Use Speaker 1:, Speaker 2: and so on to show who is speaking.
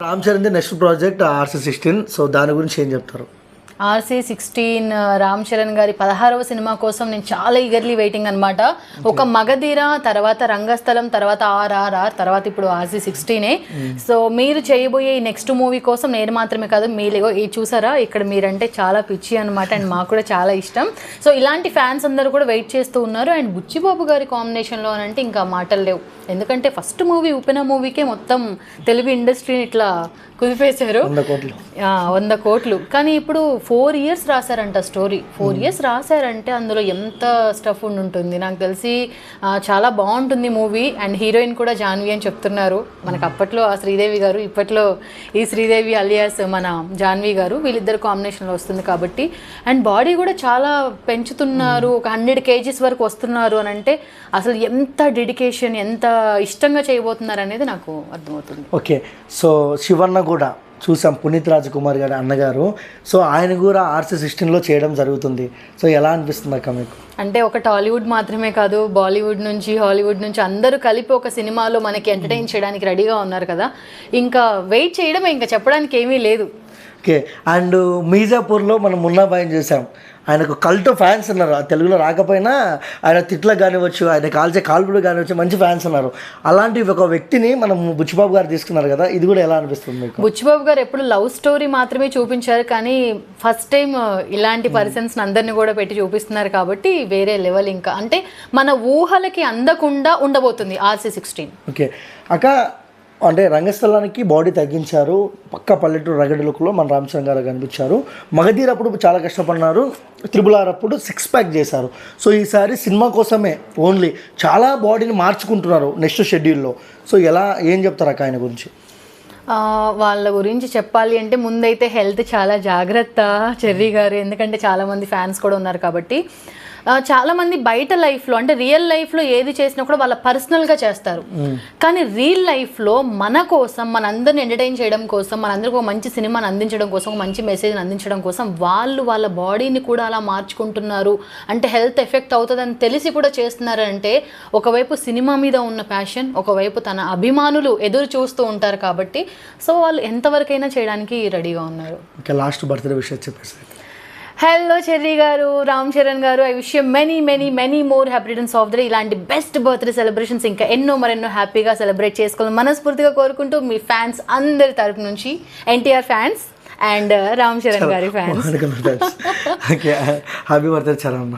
Speaker 1: రామ్ చరణ్ది next project RC16. So దాని గురించి ఏం చెప్తారు?
Speaker 2: RC16 రామ్ చరణ్ గారి 16వ సినిమా కోసం నేను చాలా ఈగర్లీ వెయిటింగ్ అనమాట. ఒక మగధీర, తర్వాత రంగస్థలం, తర్వాత RRR, తర్వాత ఇప్పుడు RC16. సో మీరు చేయబోయే ఈ నెక్స్ట్ మూవీ కోసం నేను మాత్రమే కాదు, మీరు ఈ చూసారా ఇక్కడ మీరంటే చాలా పిచ్చి అనమాట, అండ్ మాకు కూడా చాలా ఇష్టం. సో ఇలాంటి ఫ్యాన్స్ అందరూ కూడా వెయిట్ చేస్తూ ఉన్నారు. అండ్ బుచ్చిబాబు గారి కాంబినేషన్లో అని అంటే ఇంకా మాటలు లేవు, ఎందుకంటే ఫస్ట్ మూవీ ఉపెన మూవీకే మొత్తం తెలుగు ఇండస్ట్రీని ఇట్లా కుదిపేశారు, 100 కోట్లు. కానీ ఇప్పుడు 4 years రాశారంట స్టోరీ. 4 years రాశారంటే అందులో ఎంత స్టఫ్ ఉంటుంది నాకు తెలిసి చాలా బాగుంటుంది మూవీ. అండ్ హీరోయిన్ కూడా జాన్వి అని చెప్తున్నారు. మనకు అప్పట్లో ఆ శ్రీదేవి గారు, ఇప్పట్లో ఈ శ్రీదేవి అలియాస్ మన జాన్వి గారు, వీళ్ళిద్దరు కాంబినేషన్లో వస్తుంది కాబట్టి. అండ్ బాడీ కూడా చాలా పెంచుతున్నారు, ఒక 100 kgs వరకు వస్తున్నారు అని అంటే అసలు ఎంత డెడికేషన్, ఎంత ఇష్టంగా చేయబోతున్నారు అనేది నాకు అర్థమవుతుంది.
Speaker 1: ఓకే, సో శివన్న కూడా చూసాం, పునీత్ రాజ్కుమార్ గారి అన్నగారు. సో ఆయన కూడా RC16లో చేయడం జరుగుతుంది. సో ఎలా అనిపిస్తుంది అక్క మీకు?
Speaker 2: అంటే ఒక టాలీవుడ్ మాత్రమే కాదు, బాలీవుడ్ నుంచి హాలీవుడ్ నుంచి అందరూ కలిపి ఒక సినిమాలో మనకి ఎంటర్టైన్ చేయడానికి రెడీగా ఉన్నారు కదా. ఇంకా వెయిట్ చేయడమే, ఇంకా చెప్పడానికి ఏమీ లేదు.
Speaker 1: ఓకే, అండ్ మీజాపూర్లో మనం మున్నాబాయిని చూసాం. ఆయనకు కల్ట్ ఫ్యాన్స్ ఉన్నారు, తెలుగులో రాకపోయినా ఆయన తిట్లకు కానివచ్చు, ఆయన కాల్చే కాల్పుడు కానివచ్చు, మంచి ఫ్యాన్స్ ఉన్నారు. అలాంటి ఒక వ్యక్తిని మనం బుచ్చిబాబు గారు తీసుకున్నారు కదా, ఇది కూడా ఎలా అనిపిస్తుంది మీకు?
Speaker 2: బుచ్చిబాబు గారు ఎప్పుడు లవ్ స్టోరీ మాత్రమే చూపించారు, కానీ ఫస్ట్ టైం ఇలాంటి పర్సన్స్ అందరిని కూడా పెట్టి చూపిస్తున్నారు కాబట్టి వేరే లెవెల్. ఇంకా అంటే మన ఊహలకి అందకుండా ఉండబోతుంది RC16.
Speaker 1: ఓకే అక్క, అంటే రంగస్థలానికి బాడీ తగ్గించారు, పక్క పల్లెటూరు రగడి లుక్లో మన రామ్ చరణ్ గారు కనిపించారు. మగధీర అప్పుడు చాలా కష్టపడినారు, RRR అప్పుడు 6 pack చేశారు. సో ఈసారి సినిమా కోసమే ఓన్లీ చాలా బాడీని మార్చుకుంటున్నారు నెక్స్ట్ షెడ్యూల్లో. సో ఎలా ఏం చెప్తారు అక్క ఆయన గురించి?
Speaker 2: వాళ్ళ గురించి చెప్పాలి అంటే ముందైతే హెల్త్ చాలా జాగ్రత్త చెర్రీ గారు, ఎందుకంటే చాలామంది ఫ్యాన్స్ కూడా ఉన్నారు కాబట్టి. చాలామంది బయట లైఫ్లో అంటే రియల్ లైఫ్లో ఏది చేసినా కూడా వాళ్ళ పర్సనల్గా చేస్తారు, కానీ రియల్ లైఫ్లో మన కోసం, మనందరిని ఎంటర్టైన్ చేయడం కోసం, మనందరికీ ఒక మంచి సినిమాని అందించడం కోసం, ఒక మంచి మెసేజ్ని అందించడం కోసం వాళ్ళు వాళ్ళ బాడీని కూడా అలా మార్చుకుంటున్నారు. అంటే హెల్త్ ఎఫెక్ట్ అవుతుందని తెలిసి కూడా చేస్తున్నారు. అంటే ఒకవైపు సినిమా మీద ఉన్న ప్యాషన్, ఒకవైపు తన అభిమానులు ఎదురు చూస్తూ ఉంటారు కాబట్టి సో వాళ్ళు ఎంతవరకైనా చేయడానికి రెడీగా ఉన్నారు.
Speaker 1: లాస్ట్ బర్త్డే విషయం చెప్పేసి.
Speaker 2: హలో చెర్రీ గారు, రామ్ చరణ్ గారు, I wish you many more happy returns of the day. ఇలాంటి బెస్ట్ బర్త్డే సెలబ్రేషన్స్ ఇంకా మరెన్నో హ్యాపీగా సెలబ్రేట్ చేసుకోవాలని మనస్ఫూర్తిగా కోరుకుంటూ మీ ఫ్యాన్స్ అందరి తరపు నుంచి, NTR fans and Ram Charan గారి ఫ్యాన్స్.
Speaker 1: Happy birthday Charan.